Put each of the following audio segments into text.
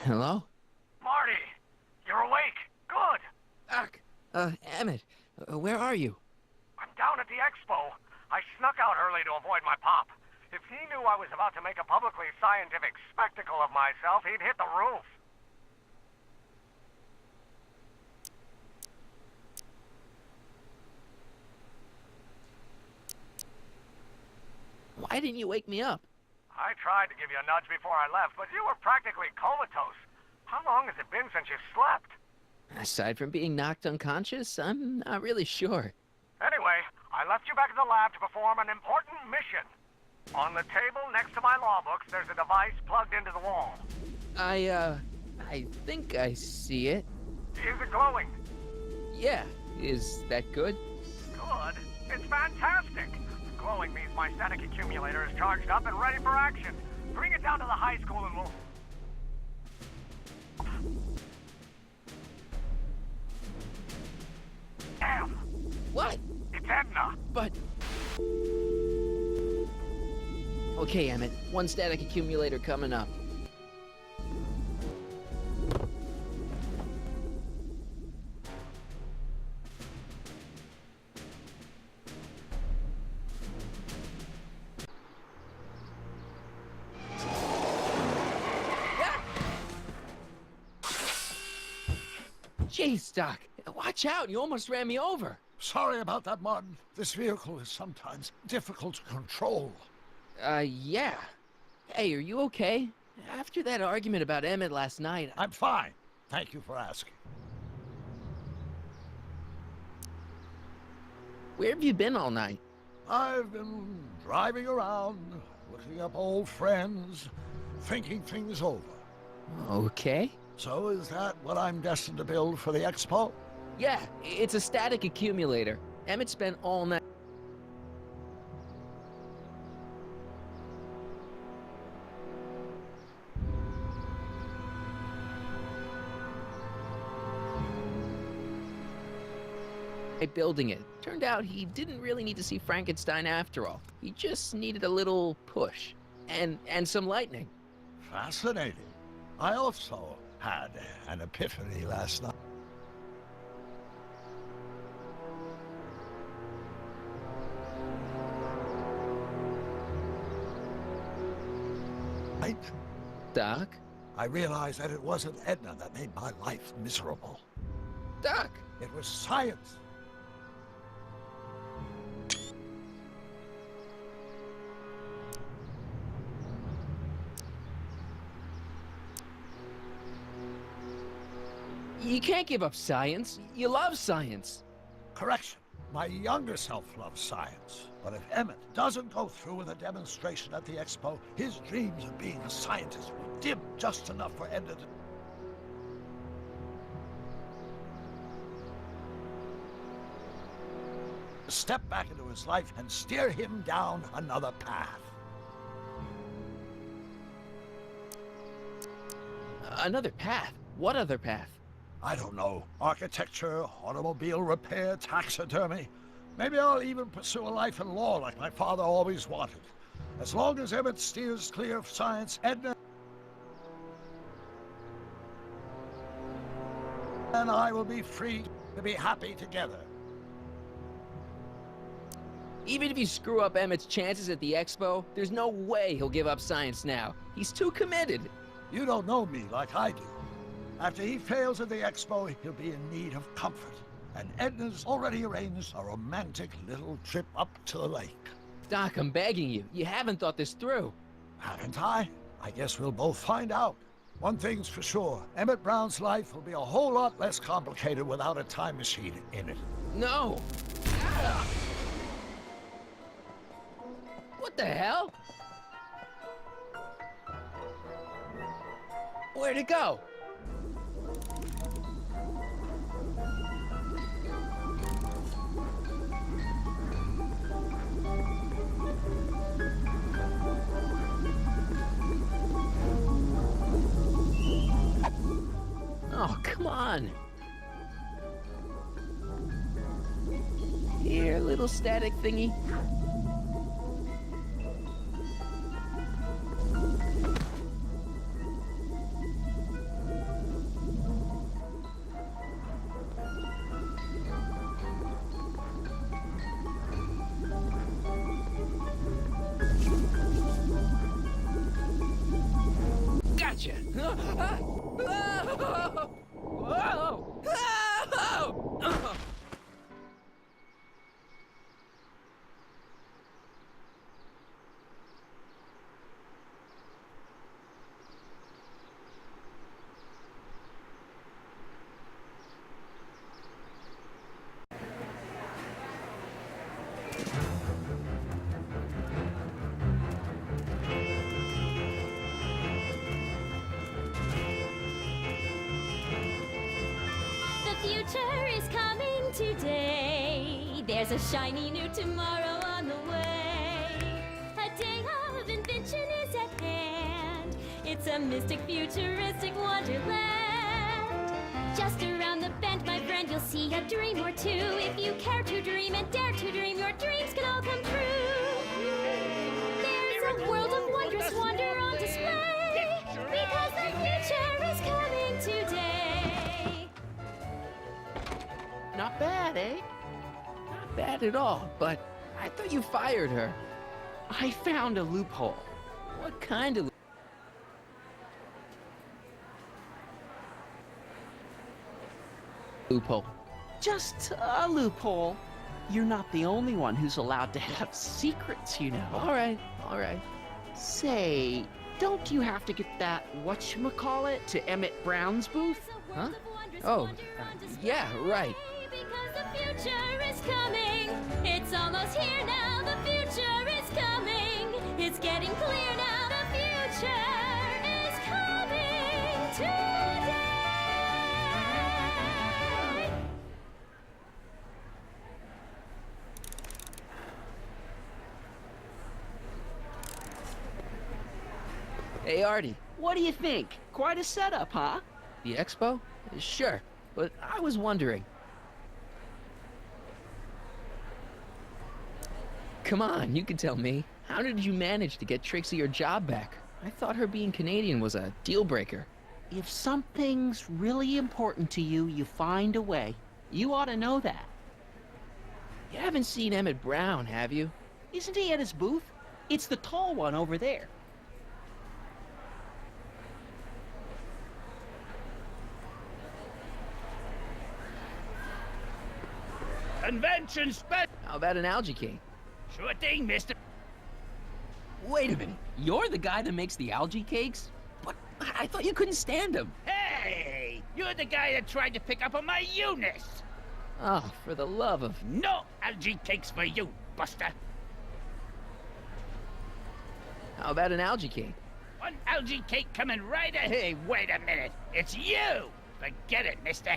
Hello? Marty, you're awake. Good. Doc. Emmett, where are you? I'm down at the expo. I snuck out early to avoid my pop. If he knew I was about to make a publicly scientific spectacle of myself, he'd hit the roof. Why didn't you wake me up? I tried to give you a nudge before I left, but you were practically comatose. How long has it been since you slept? Aside from being knocked unconscious, I'm not really sure. Anyway, I left you back at the lab to perform an important mission. On the table next to my law books, there's a device plugged into the wall. I think I see it. Is it glowing? Yeah, is that good? Good. It's fantastic. Glowing means my static accumulator is charged up and ready for action. Bring it down to the high school and we'll... Damn! What? It's Edna! But... Okay, Emmett. One static accumulator coming up. Jeez, Doc. Watch out. You almost ran me over. Sorry about that, Martin. This vehicle is sometimes difficult to control. Yeah. Hey, are you okay? After that argument about Emmett last night... I'm fine. Thank you for asking. Where have you been all night? I've been driving around, looking up old friends, thinking things over. Okay. So is that what I'm destined to build for the expo? Yeah, it's a static accumulator. Emmett spent all night... building it. Turned out he didn't really need to see Frankenstein after all. He just needed a little push. And some lightning. Fascinating. I also had an epiphany last night. Doc? I realized that it wasn't Edna that made my life miserable. Doc! It was science. You can't give up science. You love science. Correction. My younger self loves science. But if Emmett doesn't go through with a demonstration at the expo, his dreams of being a scientist will dim just enough for Edna to... step back into his life and steer him down another path. Another path? What other path? I don't know. Architecture, automobile repair, taxidermy. Maybe I'll even pursue a life in law like my father always wanted. As long as Emmett steers clear of science, Edna and I will be free to be happy together. Even if you screw up Emmett's chances at the expo, there's no way he'll give up science now. He's too committed. You don't know me like I do. After he fails at the expo, he'll be in need of comfort. And Edna's already arranged a romantic little trip up to the lake. Doc, I'm begging you. You haven't thought this through. Haven't I? I guess we'll both find out. One thing's for sure, Emmett Brown's life will be a whole lot less complicated without a time machine in it. No! Ah! What the hell? Where'd it go? Oh, come on. Here, little static thingy. Gotcha. Whoa! The future is coming today. There's a shiny new tomorrow on the way. A day of invention is at hand. It's a mystic, futuristic wonderland. Just around the bend, my friend, you'll see a dream or two. If you care to dream and dare to dream, your dreams can all come true. There's a world of wondrous wonder on display. Because the future is coming today. Not bad, eh? Not bad at all, but I thought you fired her. I found a loophole. What kind of loophole? Just a loophole. You're not the only one who's allowed to have secrets, you know. All right. Say, don't you have to get that whatchamacallit to Emmett Brown's booth? Huh? Oh, yeah, right. Because the future is coming. It's almost here now. The future is coming. It's getting clear now. The future is coming today. Hey, Artie, What do you think? Quite a setup, huh? the expo? Sure, but I was wondering. Come on, you can tell me. How did you manage to get Trixie her job back? I thought her being Canadian was a deal breaker. If something's really important to you, you find a way. You ought to know that. You haven't seen Emmett Brown, have you? Isn't he at his booth? It's the tall one over there. Convention special. How about an algae king? Sure thing, mister. Wait a minute, you're the guy that makes the algae cakes? What? I thought you couldn't stand them. Hey, you're the guy that tried to pick up on my Eunice. Oh, for the love of... No algae cakes for you, Buster. How about an algae king? One algae cake coming right ahead. Hey, wait a minute. It's you. Forget it, mister.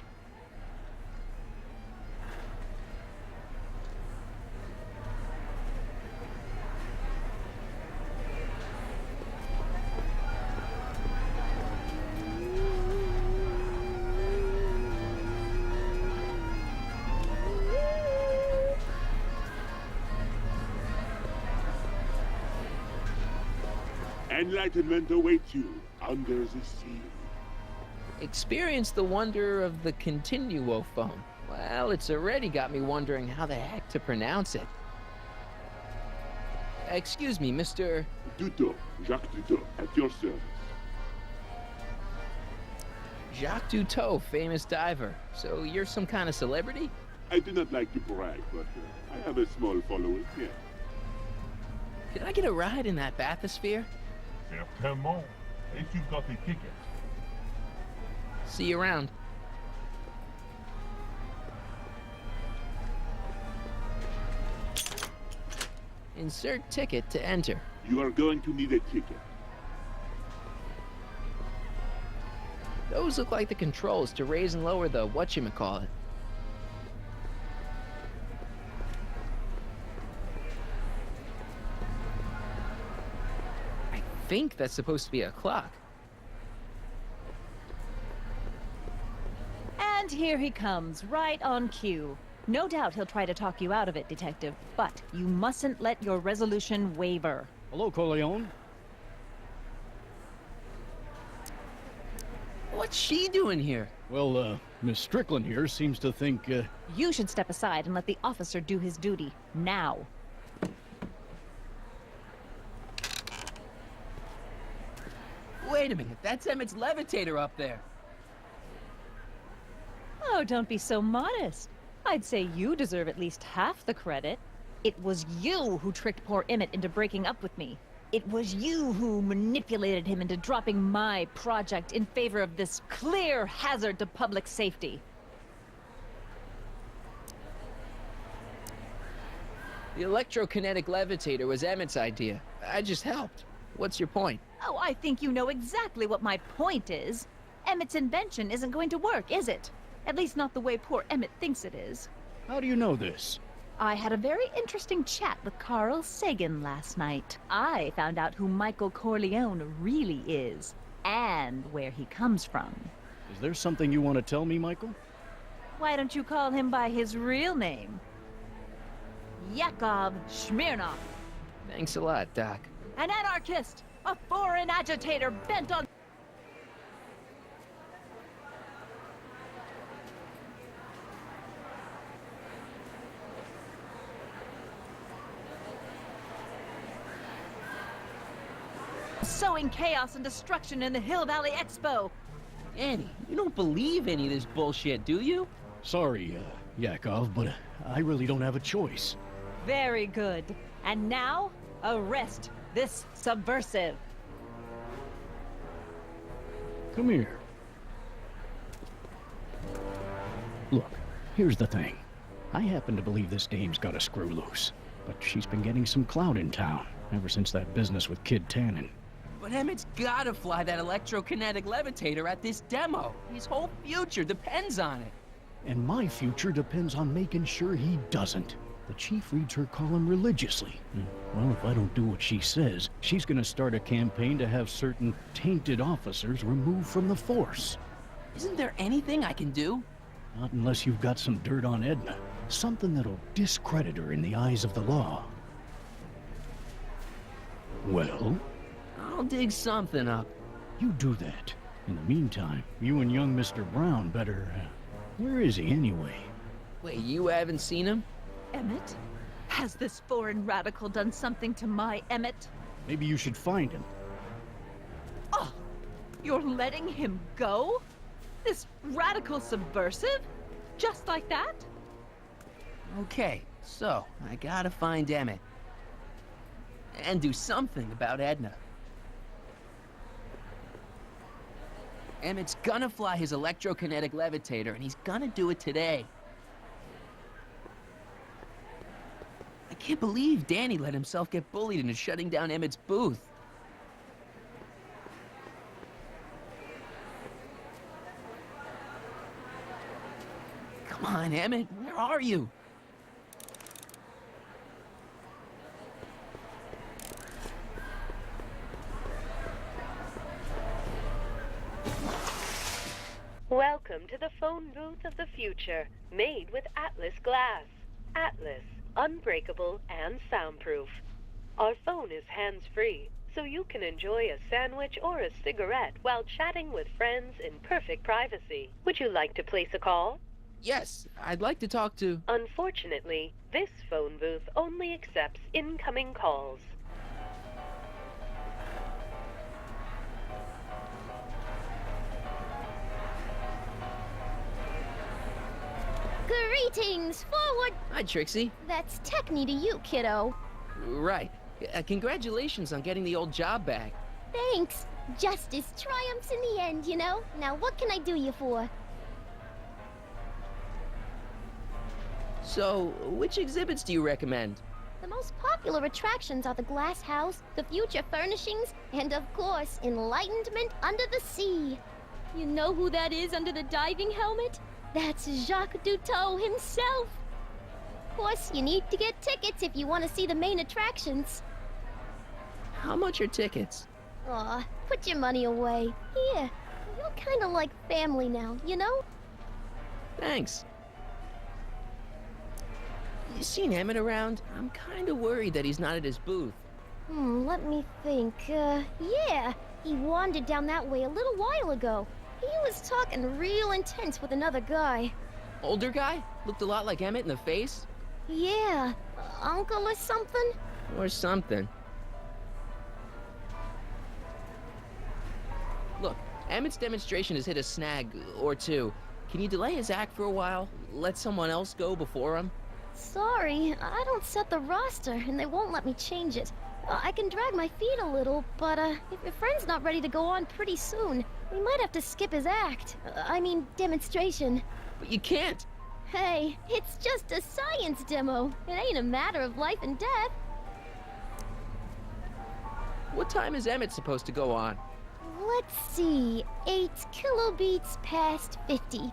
Enlightenment awaits you under the sea. Experience the wonder of the Continuo phone. Well, it's already got me wondering how the heck to pronounce it. Excuse me, Mr... Duto, Jacques Duto, at your service. Jacques Duteau, famous diver. So you're some kind of celebrity? I do not like to brag, but I have a small following, yes. Can I get a ride in that bathysphere? Certainement. Et you've got a ticket. See you around. Insert ticket to enter. You are going to need a ticket. Those look like the controls to raise and lower the whatchamacallit. I think that's supposed to be a clock. And here he comes, right on cue. No doubt he'll try to talk you out of it, Detective, but you mustn't let your resolution waver. Hello, Corleone. What's she doing here? Well, Miss Strickland here seems to think, You should step aside and let the officer do his duty. Now. Wait a minute, that's Emmett's levitator up there. Oh, don't be so modest. I'd say you deserve at least half the credit. It was you who tricked poor Emmett into breaking up with me. It was you who manipulated him into dropping my project in favor of this clear hazard to public safety. The electrokinetic levitator was Emmett's idea. I just helped. What's your point? Oh, I think you know exactly what my point is. Emmett's invention isn't going to work, is it? At least not the way poor Emmett thinks it is. how do you know this? I had a very interesting chat with Carl Sagan last night. I found out who Michael Corleone really is, and where he comes from. Is there something you want to tell me, Michael? Why don't you call him by his real name? Yakov Smirnov. Thanks a lot, Doc. An anarchist! A foreign agitator bent on... sowing chaos and destruction in the Hill Valley Expo. Annie, you don't believe any of this bullshit, do you? Sorry, Yakov, but I really don't have a choice. Very good. And now, arrest this subversive. Come here. Look, here's the thing. I happen to believe this dame's got a screw loose, but she's been getting some clout in town ever since that business with Kid Tannen. But Emmett's gotta fly that electrokinetic levitator at this demo. His whole future depends on it. And my future depends on making sure he doesn't. The chief reads her column religiously. Well, if I don't do what she says, she's gonna start a campaign to have certain tainted officers removed from the force. Isn't there anything I can do? Not unless you've got some dirt on Edna. Something that'll discredit her in the eyes of the law. Well? I'll dig something up. You do that. In the meantime, you and young Mr. Brown better... where is he anyway? Wait, you haven't seen him? Emmett? Has this foreign radical done something to my Emmett? Maybe you should find him. Oh, you're letting him go? This radical subversive? Just like that? Okay, so I gotta find Emmett. And do something about Edna. Emmett's gonna fly his electrokinetic levitator, and he's gonna do it today. I can't believe Danny let himself get bullied into shutting down Emmett's booth. Come on, Emmett, where are you? Welcome to the phone booth of the future, made with Atlas glass. Atlas, unbreakable and soundproof. Our phone is hands-free, so you can enjoy a sandwich or a cigarette while chatting with friends in perfect privacy. Would you like to place a call? Yes, I'd like to talk to... Unfortunately, this phone booth only accepts incoming calls. Greetings, forward! Hi, Trixie. That's Techni to you, kiddo. Right. Congratulations on getting the old job back. Thanks. Justice triumphs in the end, you know? Now what can I do you for? So, which exhibits do you recommend? The most popular attractions are the Glass House, the Future Furnishings, and of course, Enlightenment Under the Sea. You know who that is under the diving helmet? That's Jacques Cousteau himself. Of course, you need to get tickets if you want to see the main attractions. How much are tickets? Aw, put your money away. Here, you're kind of like family now, you know? Thanks. You seen Emmett around? I'm kind of worried that he's not at his booth. Let me think. Yeah, he wandered down that way a little while ago. He was talking real intense with another guy. Older guy? Looked a lot like Emmett in the face? Yeah, uncle or something? Or something. Look, Emmett's demonstration has hit a snag or two. Can you delay his act for a while? Let someone else go before him? Sorry, I don't set the roster, and they won't let me change it. I can drag my feet a little, but if your friend's not ready to go on pretty soon, we might have to skip his act. Demonstration. But you can't. Hey, it's just a science demo. It ain't a matter of life and death. What time is Emmett supposed to go on? Let's see, 8 kilobeats past 50.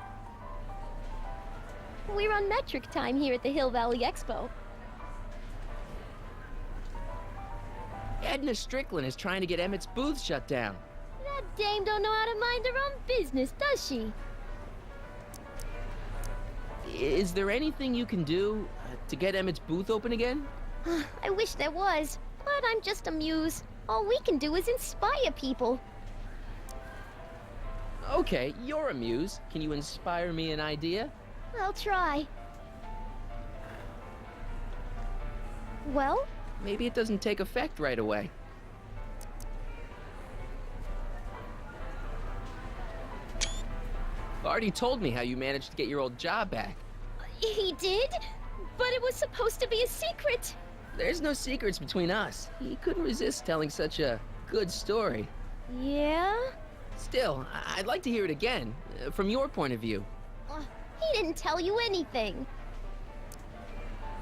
We're on metric time here at the Hill Valley Expo. Edna Strickland is trying to get Emmett's booth shut down. That dame don't know how to mind her own business, does she? Is there anything you can do to get Emmett's booth open again? I wish there was, but I'm just a muse. All we can do is inspire people. Okay, you're a muse. Can you inspire me an idea? I'll try. Well? Maybe it doesn't take effect right away. Artie told me how you managed to get your old job back. He did? But it was supposed to be a secret. There's no secrets between us. He couldn't resist telling such a good story. Yeah? Still, I'd like to hear it again, from your point of view. He didn't tell you anything.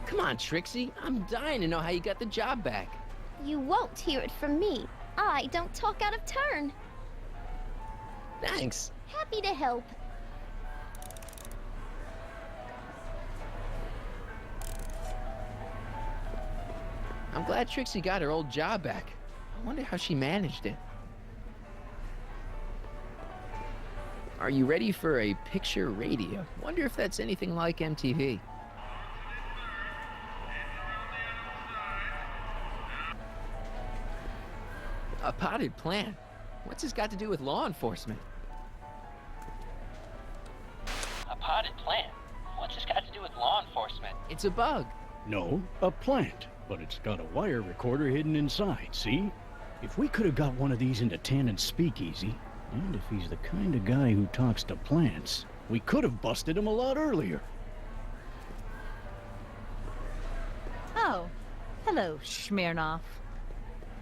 Come on, Trixie. I'm dying to know how you got the job back. You won't hear it from me. I don't talk out of turn. Thanks. Happy to help. I'm glad Trixie got her old job back. I wonder how she managed it. Are you ready for a picture radio? Wonder if that's anything like MTV. A potted plant? What's this got to do with law enforcement? A potted plant? What's this got to do with law enforcement? It's a bug. No, a plant. But it's got a wire recorder hidden inside, see? If we could have got one of these into Tannen's speakeasy, and if he's the kind of guy who talks to plants, we could have busted him a lot earlier. Oh, hello, Smirnoff.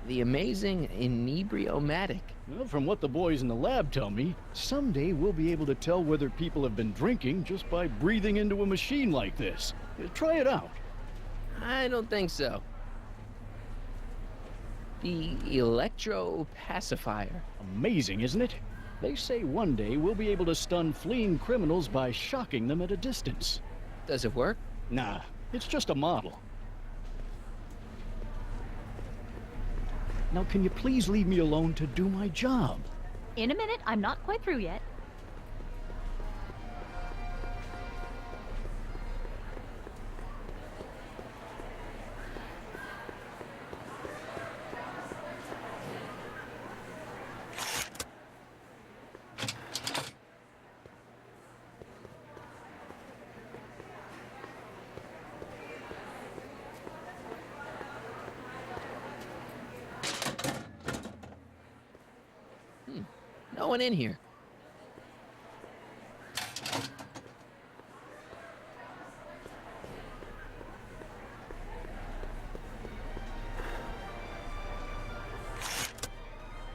The amazing inebriomatic. Well, from what the boys in the lab tell me, someday we'll be able to tell whether people have been drinking just by breathing into a machine like this. Try it out. I don't think so. The electro-pacifier. Amazing, isn't it? They say one day we'll be able to stun fleeing criminals by shocking them at a distance. Does it work? Nah, it's just a model. Now, can you please leave me alone to do my job? In a minute, I'm not quite through yet. No one in here.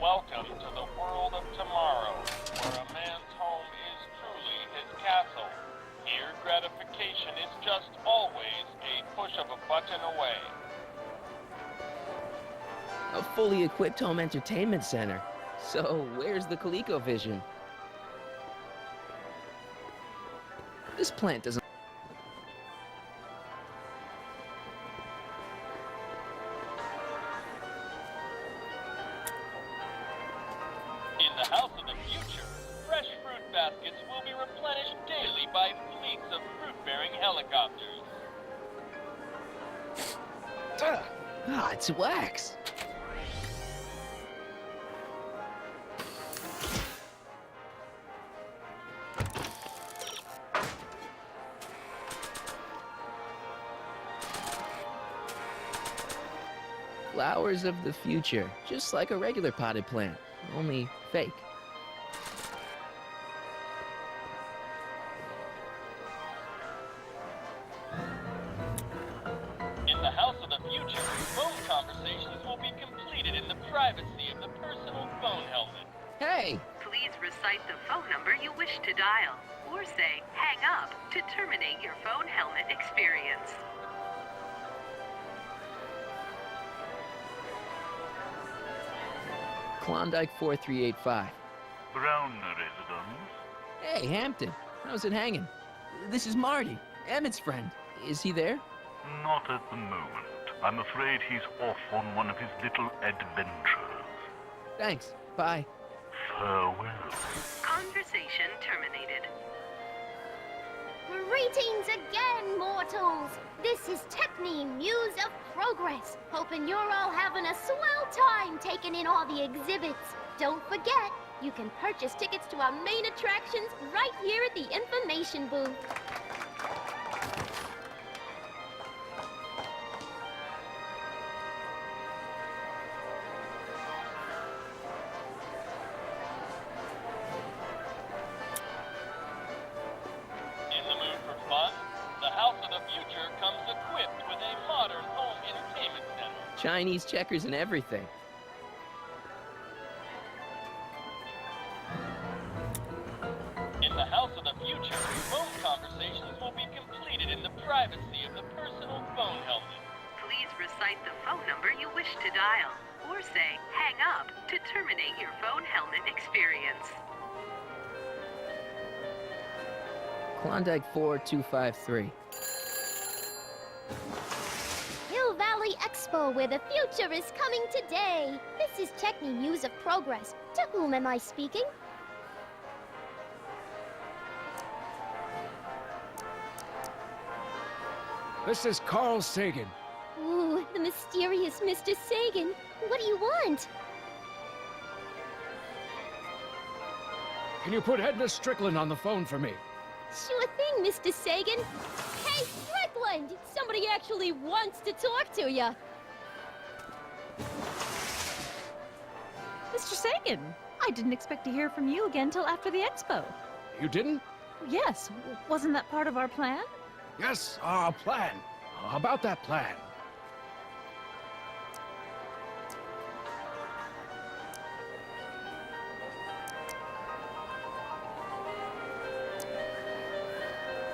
Welcome to the world of tomorrow, where a man's home is truly his castle. Here, gratification is just always a push of a button away. A fully equipped home entertainment center. So, where's the ColecoVision? This plant doesn't... In the house of the future, fresh fruit baskets will be replenished daily by fleets of fruit-bearing helicopters. Ah, it's wax. Flowers of the future, just like a regular potted plant, only fake. Hey! Please recite the phone number you wish to dial, or say hang up to terminate your phone helmet experience. Klondike 4385. Brown residence. Hey, Hampton. How's it hanging? This is Marty, Emmett's friend. Is he there? Not at the moment. I'm afraid he's off on one of his little adventures. Thanks. Bye. Farewell. Conversation terminated. Greetings again, mortals! This is Techne, Muse of Progress. Hoping you're all having a swell time taking in all the exhibits. Don't forget, you can purchase tickets to our main attractions right here at the information booth. In the mood for fun? The House of the Future comes equipped with a modern home entertainment center. Chinese checkers and everything. In the House of the Future, phone conversations will be completed in the privacy of the personal phone helmet. Please recite the phone number you wish to dial, or say hang up to terminate your phone helmet experience. Klondike 4253. Hill Valley Expo, where the future is coming today. This is Techne, Muse of Progress. To whom am I speaking? This is Carl Sagan. Ooh, the mysterious Mr. Sagan. What do you want? Can you put Edna Strickland on the phone for me? Sure thing, Mr. Sagan. Hey, Strickland! Somebody actually wants to talk to you. Mr. Sagan, I didn't expect to hear from you again till after the expo. You didn't? Yes, wasn't that part of our plan? Yes, our plan. About that plan.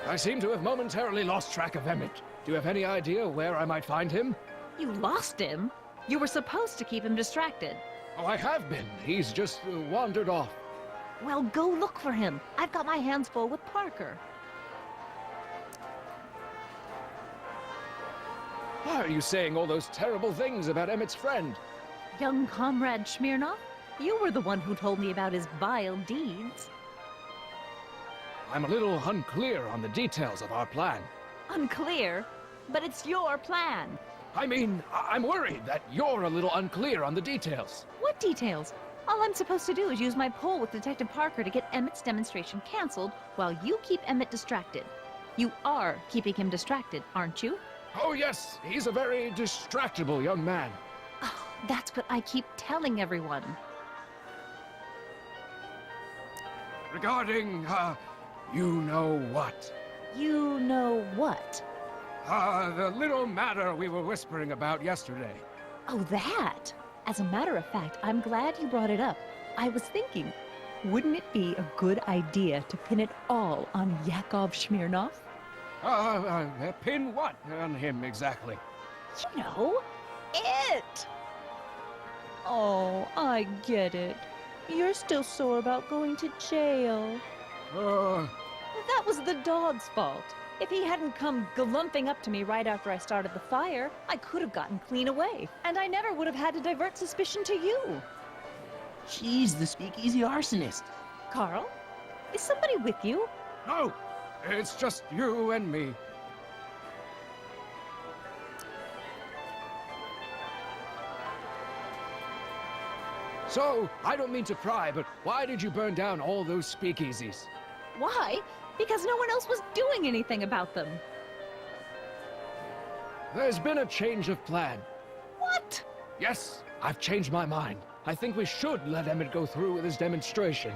I seem to have momentarily lost track of Emmett. Do you have any idea where I might find him? You lost him? You were supposed to keep him distracted. Oh, I have been. He's just wandered off. Well, go look for him. I've got my hands full with Parker. Why are you saying all those terrible things about Emmett's friend? Young comrade Smirnoff, you were the one who told me about his vile deeds. I'm a little unclear on the details of our plan. Unclear? But it's your plan. I mean, I'm worried that you're a little unclear on the details. What details? All I'm supposed to do is use my poll with Detective Parker to get Emmett's demonstration canceled while you keep Emmett distracted. You are keeping him distracted, aren't you? Oh, yes. He's a very distractible young man. Oh, that's what I keep telling everyone. Regarding, you know what? You know what? The little matter we were whispering about yesterday. Oh, that! As a matter of fact, I'm glad you brought it up. I was thinking, wouldn't it be a good idea to pin it all on Yakov Smirnoff? Pin what on him exactly? You know, it! Oh, I get it. You're still sore about going to jail. That was the dog's fault. If he hadn't come glumping up to me right after I started the fire, I could have gotten clean away, and I never would have had to divert suspicion to you. She's the speakeasy arsonist. Carl, is somebody with you? No, it's just you and me. So, I don't mean to pry, but why did you burn down all those speakeasies? Why? Because no one else was doing anything about them. There's been a change of plan. What? Yes, I've changed my mind. I think we should let Emmett go through with his demonstration.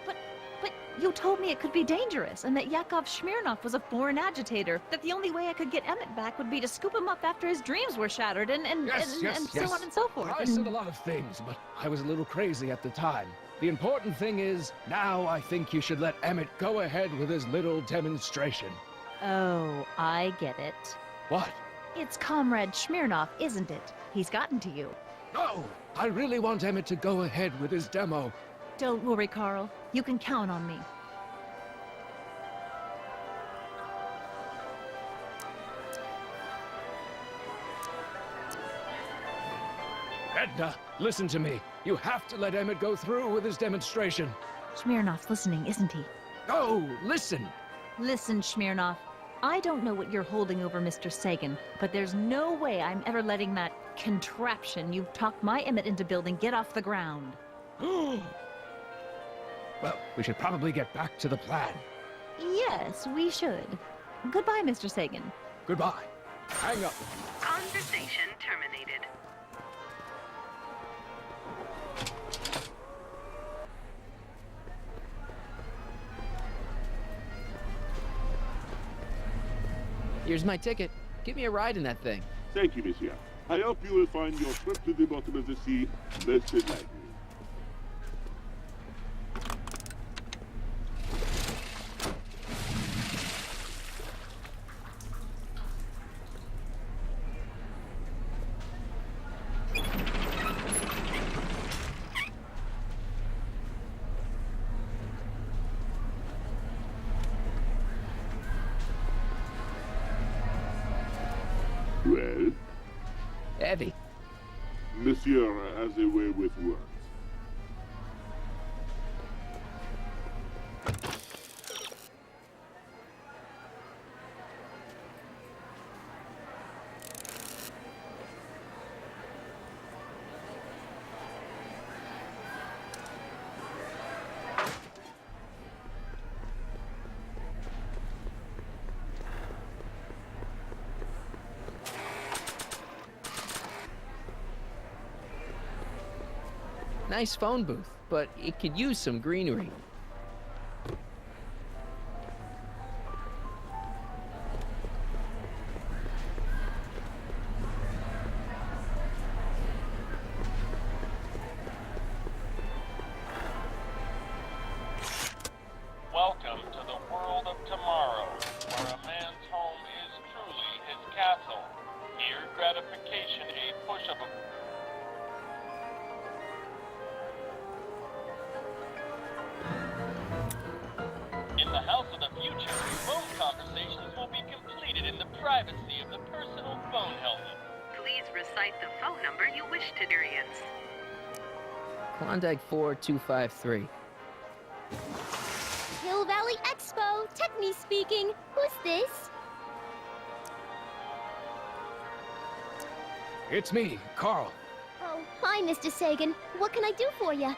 But you told me it could be dangerous, and that Yakov Smirnoff was a foreign agitator, that the only way I could get Emmett back would be to scoop him up after his dreams were shattered, and Yes. so on and so forth. I said a lot of things, but I was a little crazy at the time. The important thing is, now I think you should let Emmett go ahead with his little demonstration. Oh, I get it. What? It's Comrade Smirnoff, isn't it? He's gotten to you. No! I really want Emmett to go ahead with his demo. Don't worry, Carl. You can count on me. Edna, listen to me. You have to let Emmett go through with his demonstration. Smirnoff's listening, isn't he? No, listen. Listen, Smirnoff. I don't know what you're holding over Mr. Sagan, but there's no way I'm ever letting that contraption you've talked my Emmett into building get off the ground. Well, we should probably get back to the plan. Yes, we should. Goodbye, Mr. Sagan. Goodbye. Hang up. Conversation terminated. Here's my ticket. Give me a ride in that thing. Thank you, monsieur. I hope you will find your trip to the bottom of the sea less enlightening. Well? Heavy. Monsieur has a way with words. Nice phone booth, but it could use some greenery. Welcome to the world of tomorrow, where a man's home is truly his castle. Here, gratification a push of a... In the house of the future, phone conversations will be completed in the privacy of the personal phone helmet. Please recite the phone number you wish to experience. Klondike 4253. Hill Valley Expo, Techni speaking. Who's this? It's me, Carl. Oh, hi, Mr. Sagan. What can I do for you?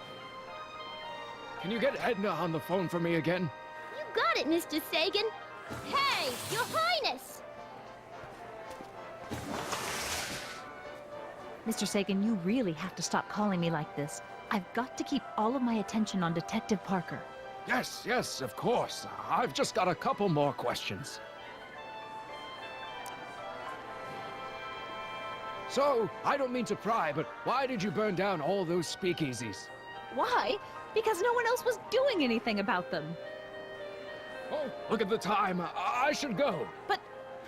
Can you get Edna on the phone for me again? You got it, Mr. Sagan. Hey, Your Highness! Mr. Sagan, you really have to stop calling me like this. I've got to keep all of my attention on Detective Parker. Yes, of course. I've just got a couple more questions. So, I don't mean to pry, but why did you burn down all those speakeasies? Why? Because no one else was doing anything about them. Oh, look at the time. I should go. But...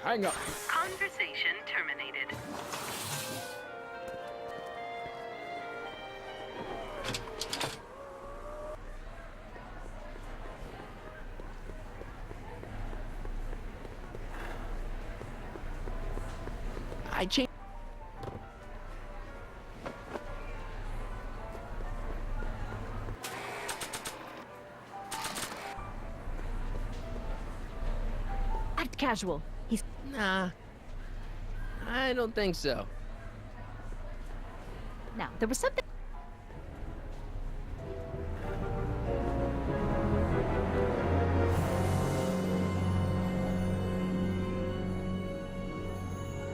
Hang up. Conversation terminated. I changed. Act casual. He's... Nah. I don't think so. Now, there was something...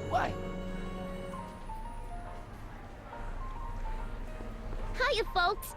What? Hiya, folks.